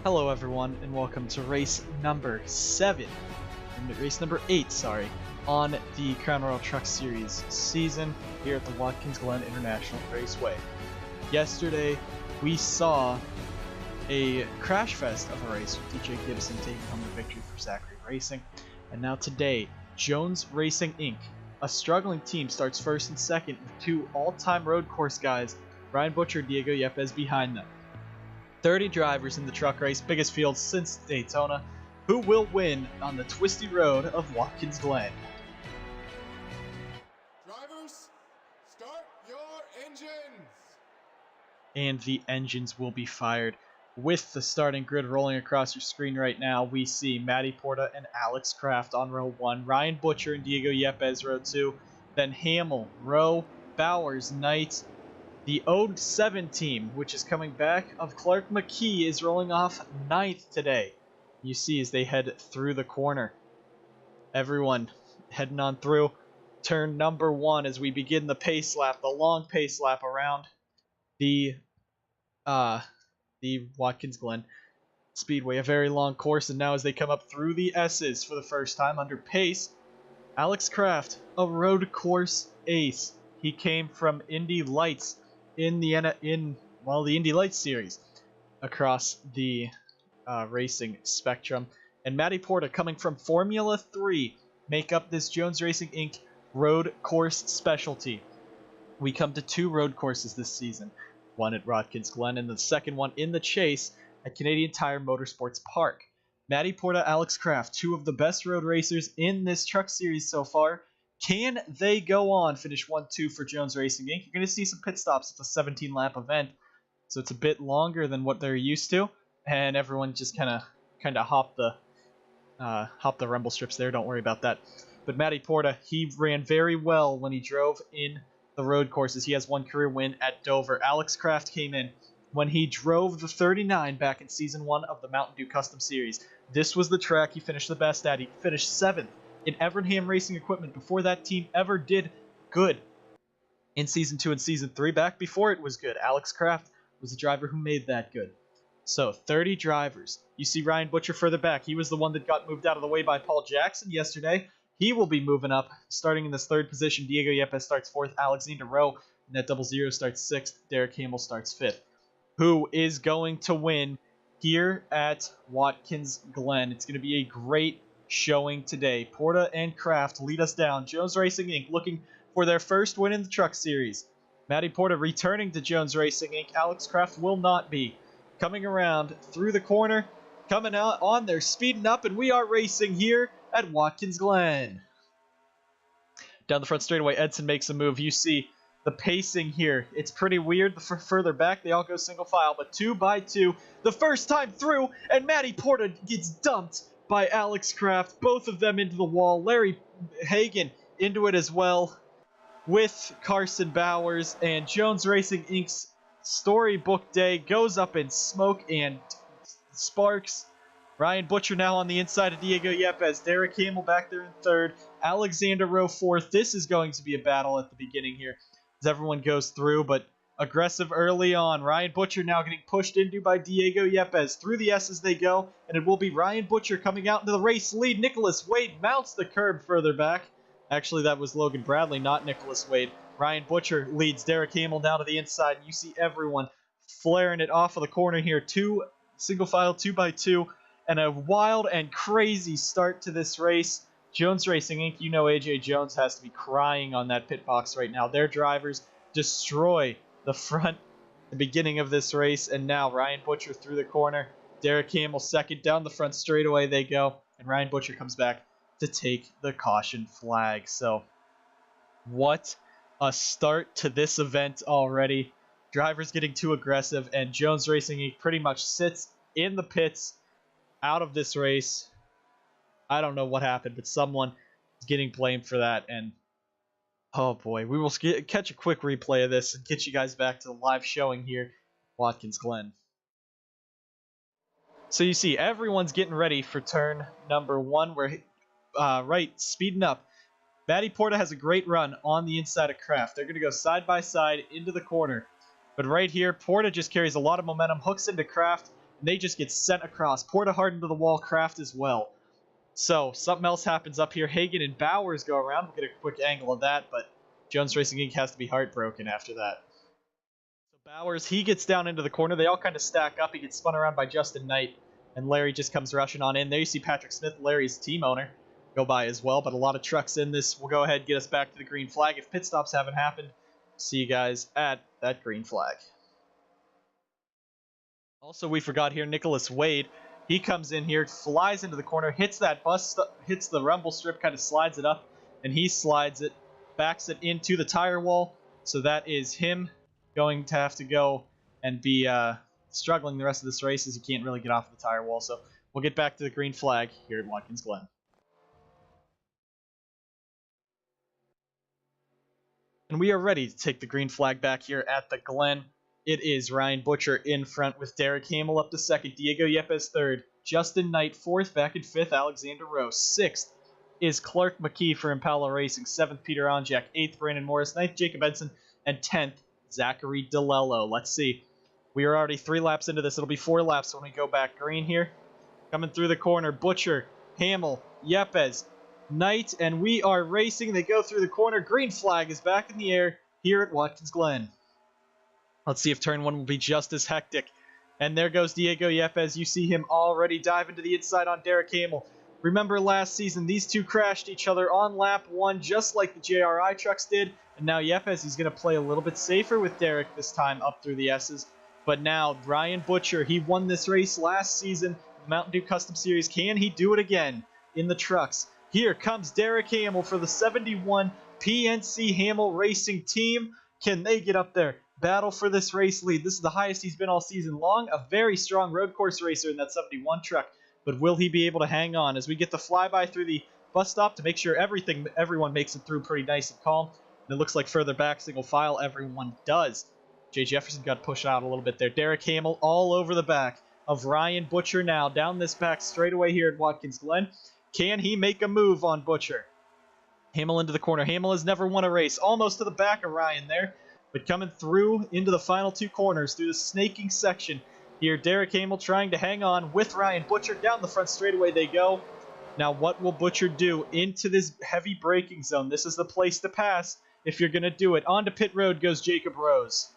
Hello everyone, and welcome to race number 8, on the Crown Royal Truck Series season here at the Watkins Glen International Raceway. Yesterday, we saw a crash fest of a race with DJ Gibson taking home the victory for Zachary Racing, and now today, Jones Racing Inc., a struggling team, starts first and second with two all-time road course guys, Ryan Butcher and Diego Yepes, behind them. 30 drivers in the truck race, biggest field since Daytona. Who will win on the twisty road of Watkins Glen? Drivers, start your engines! And the engines will be fired. With the starting grid rolling across your screen right now, we see Matty, Porta, and Alex Kraft on row 1, Ryan Butcher and Diego Yepes row 2, then Hamill, Rowe, Bowers, Knight. The 07 team, which is coming back, of Clark McKee, is rolling off 9th today. You see as they head through the corner. Everyone heading on through turn number 1 as we begin the pace lap, the long pace lap around the Watkins Glen Speedway. A very long course, and now as they come up through the S's for the first time under pace, Alex Kraft, a road course ace. He came from Indy Lights in the Indy Lights series across the racing spectrum. And Matty Porta, coming from Formula 3, make up this Jones Racing Inc. road course specialty. We come to 2 road courses this season, one at Watkins Glen and the second one in the Chase at Canadian Tire Motorsports Park. Matty Porta, Alex Kraft, 2 of the best road racers in this truck series so far. Can they go on, finish 1-2 for Jones Racing Inc.? You're going to see some pit stops. It's a 17-lap event, so it's a bit longer than what they're used to, and everyone just kind of hop the rumble strips there. Don't worry about that. But Matty Porta, he ran very well when he drove in the road courses. He has 1 career win at Dover. Alex Kraft came in when he drove the 39 back in Season 1 of the Mountain Dew Custom Series. This was the track he finished the best at. He finished 7th. In Evernham Racing Equipment before that team ever did good in Season 2 and Season 3. Back before it was good, Alex Kraft was the driver who made that good. So, 30 drivers. You see Ryan Butcher further back. He was the one that got moved out of the way by Paul Jackson yesterday. He will be moving up, starting in this 3rd position. Diego Yepes starts 4th. Alexander Rowe, Net 00 starts 6th. Derek Hamill starts 5th. Who is going to win here at Watkins Glen? It's going to be a great showing today. Porta and Kraft lead us down. Jones Racing Inc. looking for their first win in the truck series. Matty Porta returning to Jones Racing Inc. Alex Kraft will not be. Coming around through the corner, coming out on there, speeding up, and we are racing here at Watkins Glen. Down the front straightaway, Edson makes a move. You see the pacing here. It's pretty weird. The further back, they all go single file, but 2 by 2, the first time through, and Matty Porta gets dumped by Alex Kraft, both of them into the wall. Larry Hagan into it as well with Carson Bowers, and Jones Racing Inc.'s storybook day goes up in smoke and sparks. Ryan Butcher now on the inside of Diego Yepes. Derek Hamill back there in 3rd. Alexander Rowe 4th. This is going to be a battle at the beginning here as everyone goes through, but aggressive early on. Ryan Butcher now getting pushed into by Diego Yepes. Through the S's they go, and it will be Ryan Butcher coming out into the race lead. Nicholas Wade mounts the curb further back. Actually, that was Logan Bradley, not Nicholas Wade. Ryan Butcher leads Derek Hamill down to the inside. You see everyone flaring it off of the corner here. 2 single file, 2 by 2, and a wild and crazy start to this race. Jones Racing Inc., you know AJ Jones has to be crying on that pit box right now. Their drivers destroy the front, the beginning of this race, and now Ryan Butcher through the corner. Derek Hamill 2nd. Down the front straightaway they go, and Ryan Butcher comes back to take the caution flag. So, what a start to this event already. Drivers getting too aggressive, and Jones Racing Inc. pretty much sits in the pits out of this race. I don't know what happened, but someone is getting blamed for that, and oh boy, we will catch a quick replay of this and get you guys back to the live showing here at Watkins Glen. So you see, everyone's getting ready for turn number 1. We're speeding up. Matty Porta has a great run on the inside of Kraft. They're going to go side by side into the corner. But right here, Porta just carries a lot of momentum, hooks into Kraft, and they just get sent across. Porta hard into the wall, Kraft as well. So, something else happens up here. Hagen and Bowers go around. We'll get a quick angle of that, but Jones Racing Inc. has to be heartbroken after that. So Bowers, he gets down into the corner. They all kind of stack up. He gets spun around by Justin Knight, and Larry just comes rushing on in. There you see Patrick Smith, Larry's team owner, go by as well, but a lot of trucks in this. We'll go ahead and get us back to the green flag. If pit stops haven't happened, see you guys at that green flag. Also, we forgot here, Nicholas Wade. He comes in here, flies into the corner, hits that hits the rumble strip, kind of slides it up, and he slides it, backs it into the tire wall. So that is him going to have to go and be struggling the rest of this race as he can't really get off of the tire wall. So we'll get back to the green flag here at Watkins Glen. And we are ready to take the green flag back here at the Glen. It is Ryan Butcher in front with Derek Hamill up to second, Diego Yepes third, Justin Knight fourth, back in fifth, Alexander Rowe. Sixth is Clark McKee for Impala Racing, seventh, Peter Onjak, eighth, Brandon Morris, ninth, Jacob Edson, and 10th, Zachary DeLello. Let's see. We are already 3 laps into this. It'll be 4 laps when we go back green here. Coming through the corner, Butcher, Hamill, Yepes, Knight, and we are racing. They go through the corner. Green flag is back in the air here at Watkins Glen. Let's see if turn 1 will be just as hectic. And there goes Diego Yepes. You see him already dive into the inside on Derek Hamill. Remember last season, these two crashed each other on lap 1, just like the JRI trucks did. And now Yepes, he's going to play a little bit safer with Derek this time up through the S's. But now, Ryan Butcher, he won this race last season, the Mountain Dew Custom Series. Can he do it again in the trucks? Here comes Derek Hamill for the 71 PNC Hamill Racing team. Can they get up there? Battle for this race lead. This is the highest he's been all season long. A very strong road course racer in that 71 truck. But will he be able to hang on as we get the flyby through the bus stop to make sure everyone makes it through pretty nice and calm? And it looks like further back, single file, everyone does. Jay Jefferson got pushed out a little bit there. Derek Hamill all over the back of Ryan Butcher now. Down this back straightaway here at Watkins Glen. Can he make a move on Butcher? Hamill into the corner. Hamill has never won a race. Almost to the back of Ryan there. But coming through into the final 2 corners through the snaking section. Here, Derek Hamill trying to hang on with Ryan Butcher. Down the front straightaway they go. Now, what will Butcher do into this heavy braking zone? This is the place to pass if you're going to do it. Onto pit road goes Jacob Rose.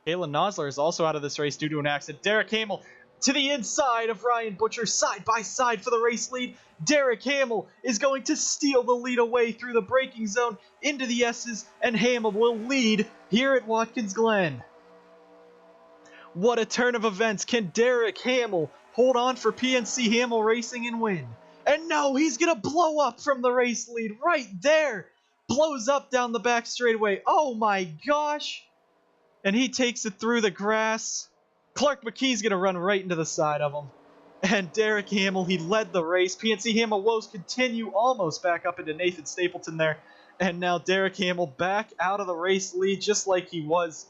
Kalen Nosler is also out of this race due to an accident. Derek Hamill to the inside of Ryan Butcher, side by side for the race lead. Derek Hamill is going to steal the lead away through the braking zone into the S's, and Hamill will lead here at Watkins Glen. What a turn of events. Can Derek Hamill hold on for PNC Hamill Racing and win? And no, he's going to blow up from the race lead right there. Blows up down the back straightaway. Oh my gosh. And he takes it through the grass. Clark McKee's going to run right into the side of him. And Derek Hamill, he led the race. PNC Hamill woes continue almost back up into Nathan Stapleton there. And now Derek Hamill back out of the race lead just like he was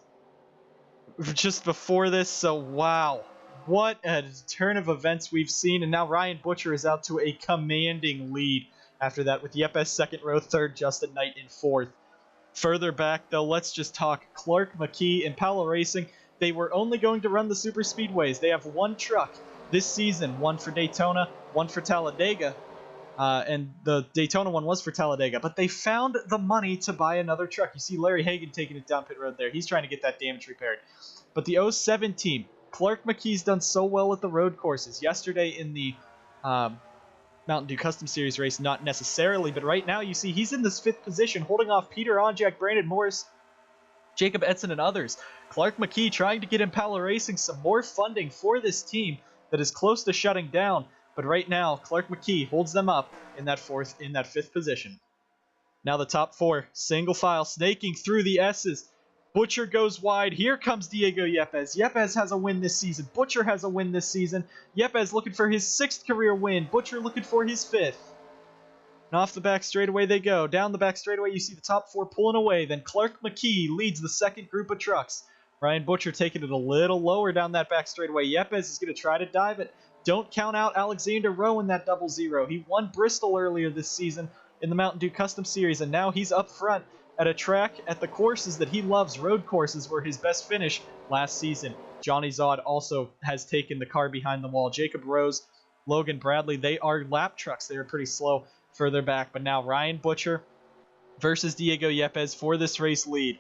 just before this. So, wow. What a turn of events we've seen. And now Ryan Butcher is out to a commanding lead after that with Yepes second row, third, Justin Knight in fourth. Further back, though, let's just talk Clark McKee and Impala Racing. They were only going to run the super speedways. They have 1 truck this season, 1 for Daytona, 1 for Talladega, and the Daytona one was for Talladega. But they found the money to buy another truck. You see Larry Hagan taking it down pit road there. He's trying to get that damage repaired. But the 07 team, Clark McKee's done so well at the road courses. Yesterday in the Mountain Dew Custom Series race, not necessarily, but right now you see he's in this 5th position, holding off Peter Onjak, Brandon Morris, Jacob Edson, and others. Clark McKee trying to get Impala Racing some more funding for this team that is close to shutting down. But right now, Clark McKee holds them up in that 5th position. Now the top 4, single file, snaking through the S's. Butcher goes wide. Here comes Diego Yepes. Yepes has a win this season. Butcher has a win this season. Yepes looking for his 6th career win. Butcher looking for his 5th. And off the back straightaway they go. Down the back straightaway, you see the top 4 pulling away. Then Clark McKee leads the 2nd group of trucks. Ryan Butcher taking it a little lower down that back straightaway. Yepes is going to try to dive it. Don't count out Alexander Rowe in that 00. He won Bristol earlier this season in the Mountain Dew Custom Series, and now he's up front at a track at the courses that he loves. Road courses were his best finish last season. Johnny Zod also has taken the car behind the wall. Jacob Rose, Logan Bradley, they are lap trucks. They are pretty slow further back. But now Ryan Butcher versus Diego Yepes for this race lead.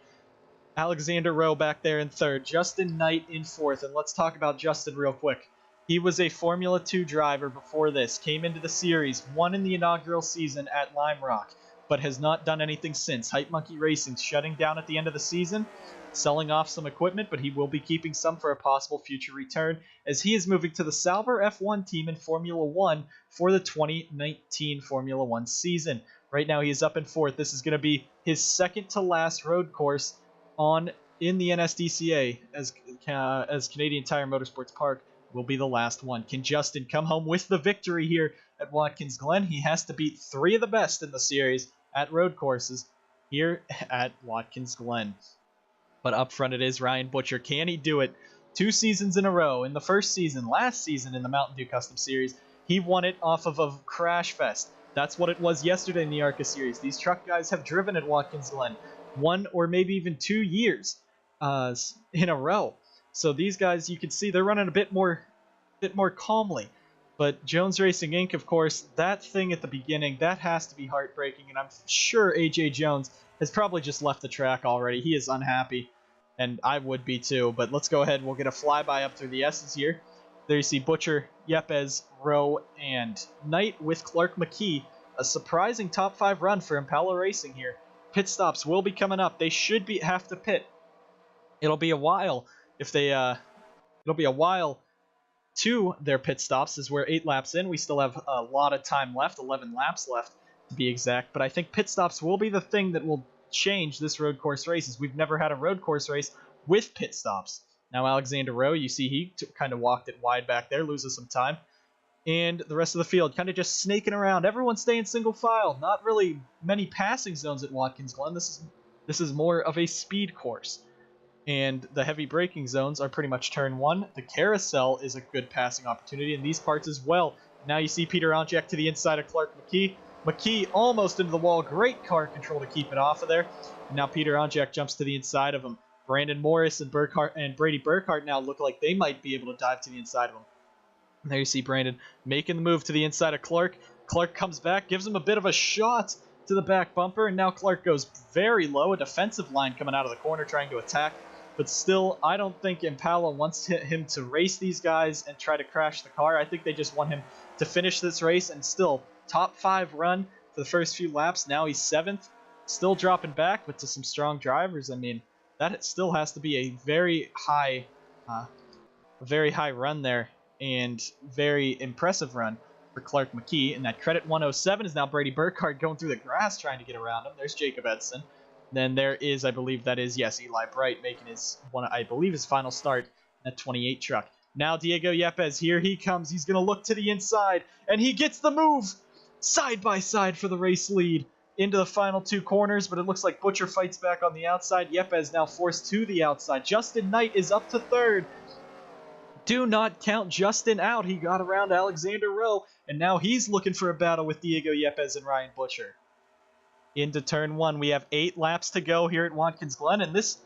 Alexander Rowe back there in third. Justin Knight in fourth. And let's talk about Justin real quick. He was a Formula 2 driver before this. Came into the series, won in the inaugural season at Lime Rock, but has not done anything since. Hype Monkey Racing shutting down at the end of the season, selling off some equipment, but he will be keeping some for a possible future return, as he is moving to the Sauber F1 team in Formula 1 for the 2019 Formula 1 season. Right now he is up in fourth. This is going to be his second to last road course in the NSDCA, as Canadian Tire Motorsports Park will be the last one. Can Justin come home with the victory here at Watkins Glen? He has to beat 3 of the best in the series at road courses here at Watkins Glen. But up front it is Ryan Butcher. Can he do it? 2 seasons in a row. In the first season, last season in the Mountain Dew Custom Series, he won it off of a crash fest. That's what it was yesterday in the ARCA Series. These truck guys have driven at Watkins Glen 1 or maybe even 2 years in a row. So these guys, you can see they're running a bit more calmly. But Jones Racing Inc., of course, that thing at the beginning, that has to be heartbreaking. And I'm sure AJ Jones has probably just left the track already. He is unhappy, and I would be too. But let's go ahead. We'll get a flyby up through the S's here. There you see Butcher, Yepes, Rowe, and Knight with Clark McKee. A surprising top 5 run for Impala Racing here. Pit stops will be coming up. They should have to pit. It'll be a while if they it'll be a while to their pit stops, as we're 8 laps in. We still have a lot of time left, 11 laps left to be exact. But I think pit stops will be the thing that will change this road course races. We've never had a road course race with pit stops. Now Alexander Rowe, you see he kind of walked it wide back there, loses some time. And the rest of the field kind of just snaking around. Everyone staying single file. Not really many passing zones at Watkins Glen. This is more of a speed course. And the heavy braking zones are pretty much turn 1. The carousel is a good passing opportunity in these parts as well. Now you see Peter Onjek to the inside of Clark McKee. McKee almost into the wall. Great car control to keep it off of there. And now Peter Onjek jumps to the inside of him. Brandon Morris and Brady Burkhart now look like they might be able to dive to the inside of him. And there you see Brandon making the move to the inside of Clark. Clark comes back, gives him a bit of a shot to the back bumper, and now Clark goes very low. A defensive line coming out of the corner trying to attack. But still, I don't think Impala wants him to race these guys and try to crash the car. I think they just want him to finish this race, and still top 5 run for the first few laps. Now he's 7th, still dropping back, but to some strong drivers. I mean, that still has to be a very high run there, and very impressive run for Clark McKee. And that credit 107 is now Brady Burkhart going through the grass trying to get around him. There's Jacob Edson. Then there is, I believe that is, yes, Eli Bright making his final start in that 28 truck. Now Diego Yepes, here he comes. He's going to look to the inside, and he gets the move side by side for the race lead into the final 2 corners, but it looks like Butcher fights back on the outside. Yepes now forced to the outside. Justin Knight is up to 3rd. Do not count Justin out. He got around Alexander Rowe, and now he's looking for a battle with Diego Yepes and Ryan Butcher. Into turn 1, we have 8 laps to go here at Watkins Glen, and this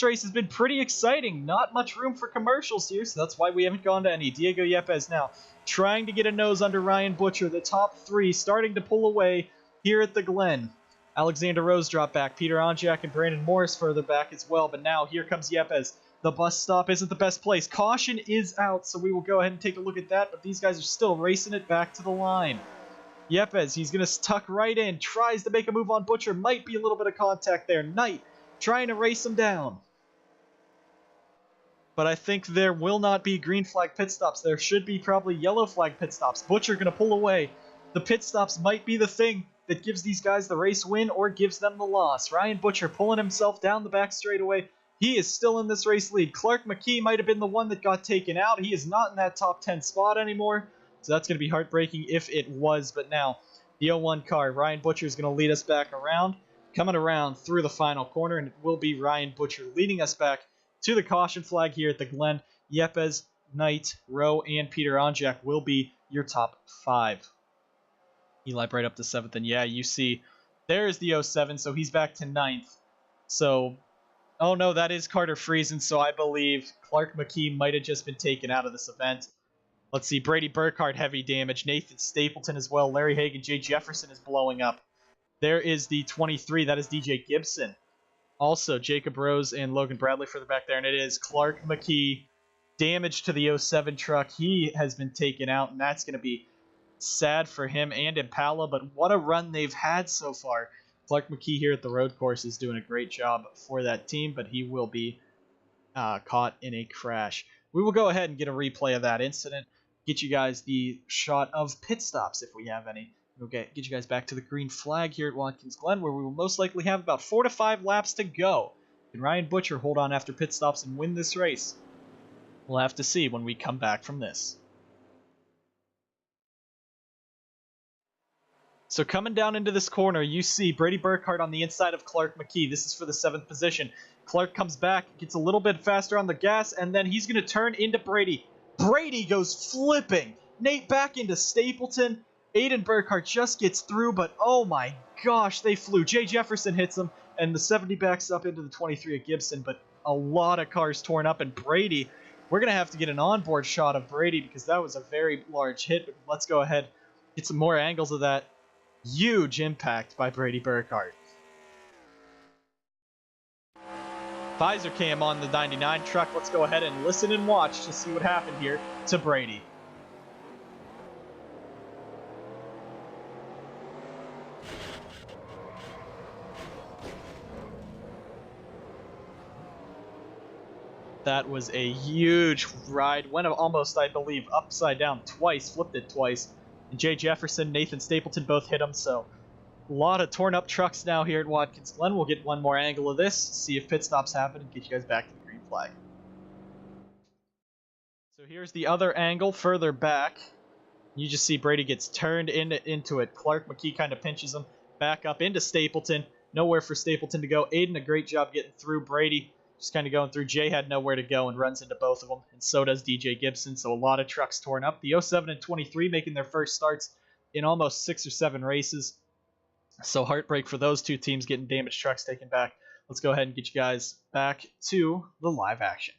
race has been pretty exciting. Not much room for commercials here, so that's why we haven't gone to any. Diego Yepes now trying to get a nose under Ryan Butcher. The top 3 starting to pull away here at the Glen. Alexander Rose dropped back. Peter Onjak and Brandon Morris further back as well, but now here comes Yepes. The bus stop isn't the best place. Caution is out, so we will go ahead and take a look at that, but these guys are still racing it back to the line. Yepes, he's going to tuck right in, tries to make a move on Butcher. Might be a little bit of contact there. Knight trying to race him down. But I think there will not be green flag pit stops. There should be probably yellow flag pit stops. Butcher going to pull away. The pit stops might be the thing that gives these guys the race win or gives them the loss. Ryan Butcher pulling himself down the back straightaway. He is still in this race lead. Clark McKee might have been the one that got taken out. He is not in that top 10 spot anymore. So that's going to be heartbreaking if it was. But now, the 01 car, Ryan Butcher is going to lead us back around. Coming around through the final corner, and it will be Ryan Butcher leading us back to the caution flag here at the Glen. Yepes, Knight, Rowe, and Peter Onjak will be your top 5. Eli Bright up to 7th, and yeah, you see, there's the 07, so he's back to 9th. So, oh no, that is Carter Friesen, so I believe Clark McKee might have just been taken out of this event. Let's see, Brady Burkhardt, heavy damage. Nathan Stapleton as well. Larry Hagan, Jay Jefferson is blowing up. There is the 23, that is DJ Gibson. Also, Jacob Rose and Logan Bradley further back there, and it is Clark McKee. Damage to the 07 truck. He has been taken out, and that's going to be sad for him and Impala, but what a run they've had so far. Clark McKee here at the road course is doing a great job for that team, but he will be caught in a crash. We will go ahead and get a replay of that incident, get you guys the shot of pit stops if we have any. We'll get you guys back to the green flag here at Watkins Glen, where we will most likely have about 4 to 5 laps to go. Can Ryan Butcher hold on after pit stops and win this race? We'll have to see when we come back from this. So coming down into this corner, you see Brady Burkhardt on the inside of Clark McKee. This is for the 7th position. Clark comes back, gets a little bit faster on the gas, and then he's going to turn into Brady. Brady goes flipping. Nate back into Stapleton. Aiden Burkhardt just gets through, but oh my gosh, they flew. Jay Jefferson hits him, and the 70 backs up into the 23 of Gibson, but a lot of cars torn up, and Brady, we're going to have to get an onboard shot of Brady because that was a very large hit, but let's go ahead, get some more angles of that. Huge impact by Brady Burkhardt. Visor cam on the 99 truck. Let's go ahead and listen and watch to see what happened here to Brady. That was a huge ride. Went almost, I believe, upside down twice. Flipped it twice. And Jay Jefferson, Nathan Stapleton both hit him. So a lot of torn up trucks now here at Watkins Glen. We'll get one more angle of this, see if pit stops happen, and get you guys back to the green flag. So here's the other angle further back. You just see Brady gets turned into it. Clark McKee kind of pinches him back up into Stapleton. Nowhere for Stapleton to go. Aiden, a great job getting through. Brady just kind of going through. Jay had nowhere to go and runs into both of them. And so does DJ Gibson. So a lot of trucks torn up. The 07 and 23 making their first starts in almost 6 or 7 races. So heartbreak for those two teams getting damaged trucks taken back. Let's go ahead and get you guys back to the live action.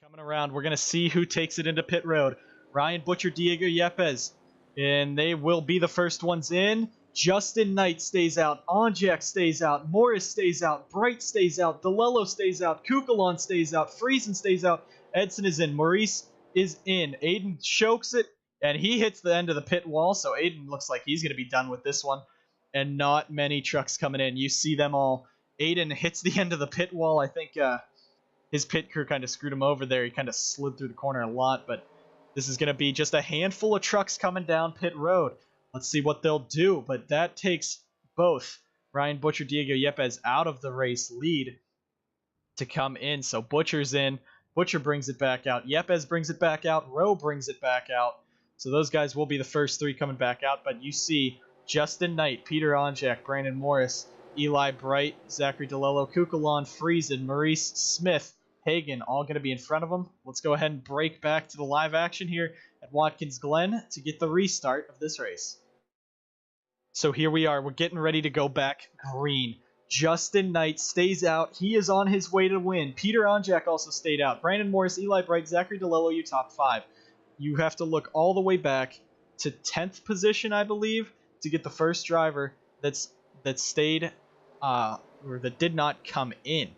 Coming around, we're going to see who takes it into pit road. Ryan Butcher, Diego Yepes. And they will be the first ones in. Justin Knight stays out. Onjak stays out. Morris stays out. Bright stays out. DeLello stays out. Kukulon stays out. Friesen stays out. Edson is in. Maurice is in. Aiden chokes it, and he hits the end of the pit wall, so Aiden looks like he's going to be done with this one. And not many trucks coming in. You see them all. Aiden hits the end of the pit wall. I think his pit crew kind of screwed him over there. He kind of slid through the corner a lot, but this is going to be just a handful of trucks coming down pit road. Let's see what they'll do, but that takes both Ryan Butcher, Diego Yepes out of the race lead to come in. So Butcher's in. Butcher brings it back out. Yepes brings it back out. Rowe brings it back out. So those guys will be the first 3 coming back out, but you see Justin Knight, Peter Onjak, Brandon Morris, Eli Bright, Zachary DeLello, Kukulon, Friesen, Maurice Smith, Hagan, all going to be in front of them. Let's go ahead and break back to the live action here at Watkins Glen to get the restart of this race. So here we are. We're getting ready to go back green. Justin Knight stays out. He is on his way to win. Peter Onjak also stayed out. Brandon Morris, Eli Bright, Zachary DeLello, you top 5. You have to look all the way back to 10th position, I believe, to get the first driver that stayed or that did not come in.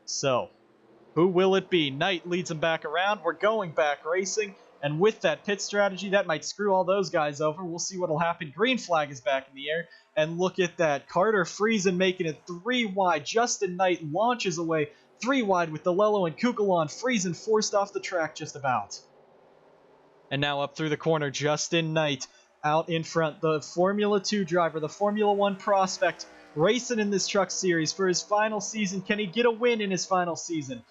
So who will it be? Knight leads him back around. We're going back racing. And with that pit strategy, that might screw all those guys over. We'll see what will happen. Green flag is back in the air. And look at that. Carter Friesen making it 3 wide. Justin Knight launches away 3 wide with DeLello and Kukulon. Friesen forced off the track just about. And now up through the corner, Justin Knight out in front. The Formula 2 driver, the Formula 1 prospect, racing in this truck series for his final season. Can he get a win in his final season?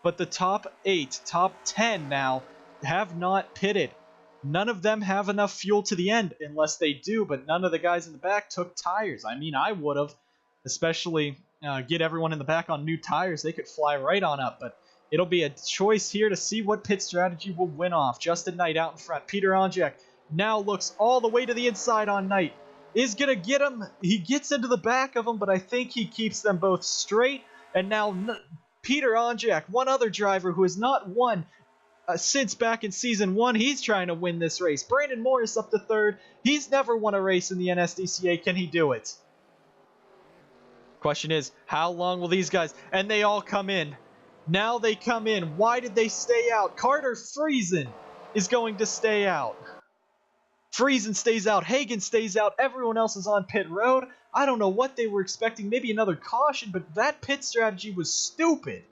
But the top 8, top 10 now have not pitted. None of them have enough fuel to the end, unless they do, but none of the guys in the back took tires. I mean, I would have, especially get everyone in the back on new tires. They could fly right on up, but it'll be a choice here to see what pit strategy will win off. Justin Knight out in front. Peter Onjak now looks all the way to the inside on Knight. is going to get him. He gets into the back of him, but I think he keeps them both straight. And now Peter Onjak, one other driver who has not won since back in Season 1, he's trying to win this race. Brandon Morris up to third. He's never won a race in the NSDCA. Can he do it? Question is, how long will these guys... And they all come in. Now they come in. Why did they stay out? Carter Friesen is going to stay out. Friesen stays out. Hagen stays out. Everyone else is on pit road. I don't know what they were expecting. Maybe another caution, but that pit strategy was stupid.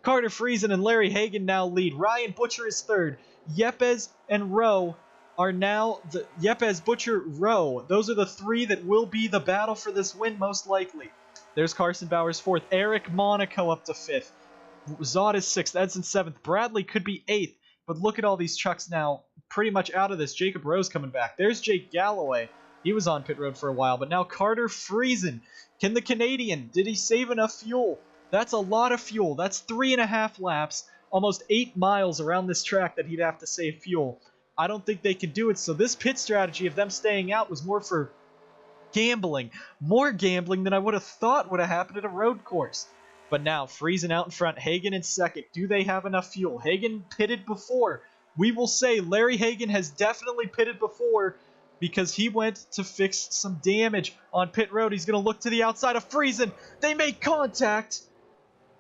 Carter Friesen and Larry Hagen now lead. Ryan Butcher is third. Yepes and Rowe are now... Yepes, Butcher, Rowe. Those are the three that will be the battle for this win, most likely. There's Carson Bowers fourth. Eric Monaco up to fifth. Zod is sixth. Edson seventh. Bradley could be eighth. But look at all these trucks now pretty much out of this. Jacob Rose coming back. There's Jake Galloway. He was on pit road for a while. But now Carter Friesen. Can the Canadian, did he save enough fuel? That's a lot of fuel. That's 3.5 laps. Almost 8 miles around this track that he'd have to save fuel. I don't think they can do it. So this pit strategy of them staying out was more for gambling. More gambling than I would have thought would have happened at a road course. But now, Friesen out in front, Hagen in second. Do they have enough fuel? Hagen pitted before. We will say Larry Hagen has definitely pitted before because he went to fix some damage on pit road. He's going to look to the outside of Friesen. They make contact.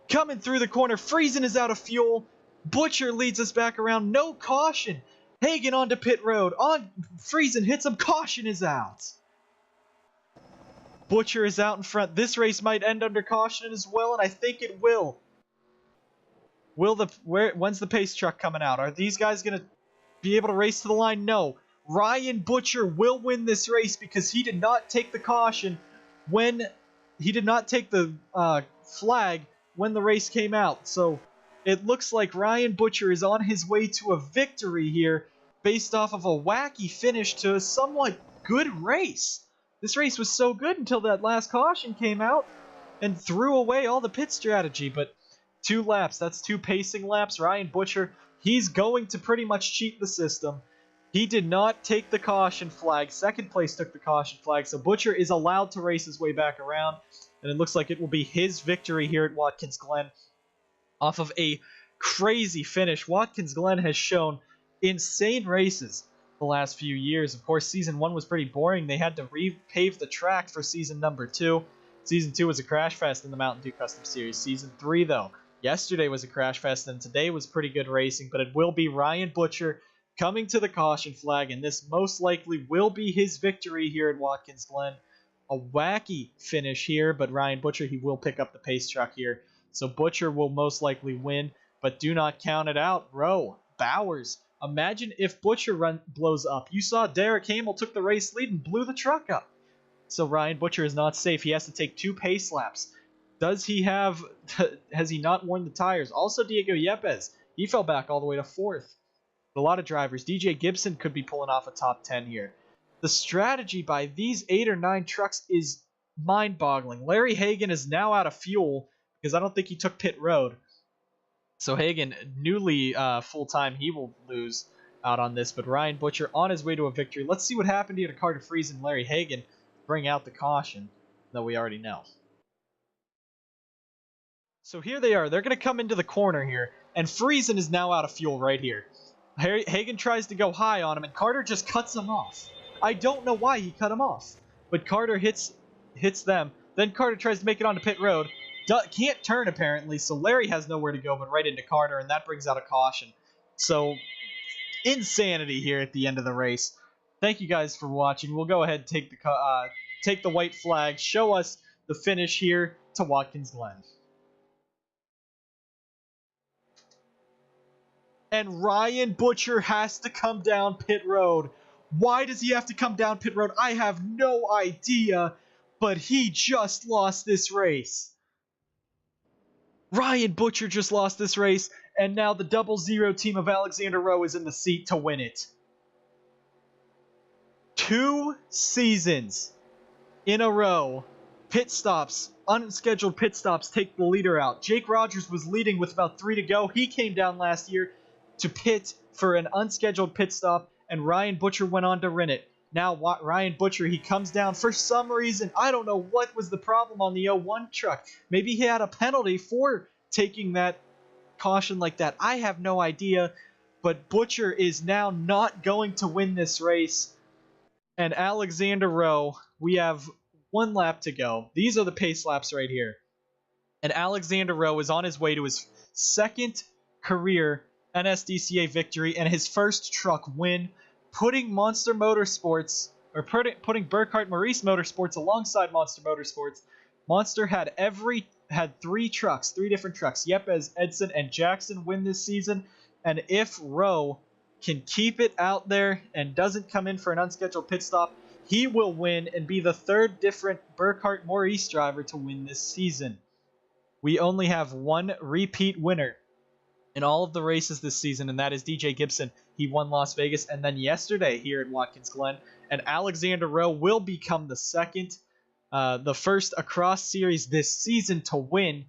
Coming through the corner, Friesen is out of fuel. Butcher leads us back around. No caution. Hagen onto pit road. Friesen hits him. Caution is out. Butcher is out in front. This race might end under caution as well, and I think it will. When's the pace truck coming out? Are these guys going to be able to race to the line? No. Ryan Butcher will win this race because he did not take the caution when he did not take the flag when the race came out. So it looks like Ryan Butcher is on his way to a victory here based off of a wacky finish to a somewhat good race. This race was so good until that last caution came out and threw away all the pit strategy. But 2 laps, that's 2 pacing laps. Ryan Butcher, he's going to pretty much cheat the system. He did not take the caution flag. Second place took the caution flag. So Butcher is allowed to race his way back around. And it looks like it will be his victory here at Watkins Glen off of a crazy finish. Watkins Glen has shown insane races the last few years. Of course, Season 1 was pretty boring. They had to repave the track for Season number 2. Season 2 was a crash fest in the Mountain Dew Custom Series. Season 3, though, yesterday was a crash fest, and today was pretty good racing. But it will be Ryan Butcher coming to the caution flag, and this most likely will be his victory here at Watkins Glen. A wacky finish here, but Ryan Butcher, he will pick up the pace truck here. So Butcher will most likely win, but do not count it out. Rowe, Bowers. Imagine if Butcher blows up. You saw Derek Hamill took the race lead and blew the truck up. So Ryan Butcher is not safe. He has to take 2 pace laps. Has he not worn the tires? Also Diego Yepes. He fell back all the way to 4th. A lot of drivers. DJ Gibson could be pulling off a top 10 here. The strategy by these 8 or 9 trucks is mind-boggling. Larry Hagen is now out of fuel because I don't think he took pit road. So Hagen, newly full-time, he will lose out on this. But Ryan Butcher on his way to a victory. Let's see what happened here to Carter Friesen and Larry Hagen. Bring out the caution that we already know. So here they are. They're going to come into the corner here. And Friesen is now out of fuel right here. Hagen tries to go high on him, and Carter just cuts him off. I don't know why he cut him off. But Carter hits them. Then Carter tries to make it onto pit road. Can't turn, apparently, so Larry has nowhere to go but right into Carter, and that brings out a caution. So, insanity here at the end of the race. Thank you guys for watching. We'll go ahead and take the white flag, show us the finish here to Watkins Glen. And Ryan Butcher has to come down pit road. Why does he have to come down pit road? I have no idea, but he just lost this race. Ryan Butcher just lost this race, and now the 00 team of Alexander Rowe is in the seat to win it. 2 seasons in a row, pit stops, unscheduled pit stops take the leader out. Jake Rogers was leading with about 3 to go. He came down last year to pit for an unscheduled pit stop, and Ryan Butcher went on to win it. Now Ryan Butcher, he comes down for some reason. I don't know what was the problem on the 01 truck. Maybe he had a penalty for taking that caution like that. I have no idea. But Butcher is now not going to win this race. And Alexander Rowe, we have 1 lap to go. These are the pace laps right here. And Alexander Rowe is on his way to his 2nd career NSDCA victory and his first truck win, putting Monster Motorsports, or putting Burkhardt Maurice Motorsports alongside Monster Motorsports. Monster had 3 trucks, 3 different trucks. Yepes, Edson, and Jackson win this season. And if Rowe can keep it out there and doesn't come in for an unscheduled pit stop, he will win and be the 3rd different Burkhardt Maurice driver to win this season. We only have 1 repeat winner in all of the races this season, and that is DJ Gibson. He won Las Vegas, and then yesterday here at Watkins Glen. And Alexander Rowe will become the 2nd, the first across series this season to win.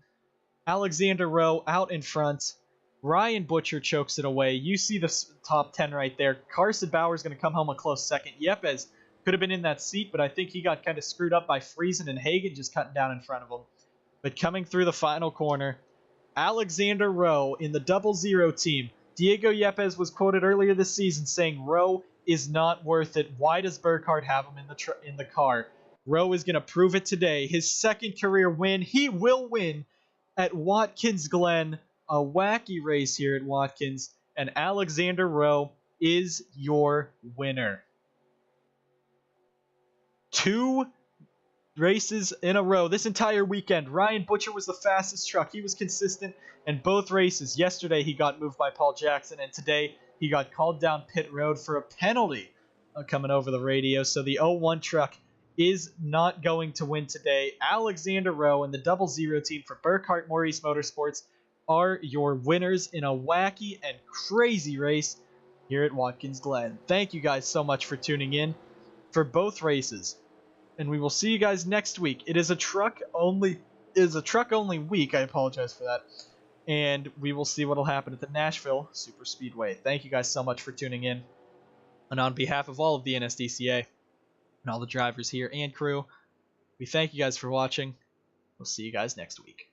Alexander Rowe out in front. Ryan Butcher chokes it away. You see the top 10 right there. Carson Bauer's going to come home a close 2nd. Yepes could have been in that seat, but I think he got kind of screwed up by Friesen and Hagen just cutting down in front of him. But coming through the final corner, Alexander Rowe in the 00 team. Diego Yepes was quoted earlier this season saying Rowe is not worth it. Why does Burkhardt have him in the car? Rowe is going to prove it today. His 2nd career win. He will win at Watkins Glen, a wacky race here at Watkins, and Alexander Rowe is your winner. 2 races in a row this entire weekend. Ryan Butcher was the fastest truck. He was consistent in both races. Yesterday he got moved by Paul Jackson, and today he got called down pit road for a penalty coming over the radio. So the 01 truck is not going to win today. Alexander Rowe and the 00 team for Burkhardt Maurice Motorsports are your winners in a wacky and crazy race here at Watkins Glen. Thank you guys so much for tuning in for both races. And we will see you guys next week. It is a truck only week. I apologize for that. And we will see what will happen at the Nashville Super Speedway. Thank you guys so much for tuning in. And on behalf of all of the NSDCA and all the drivers here and crew, we thank you guys for watching. We'll see you guys next week.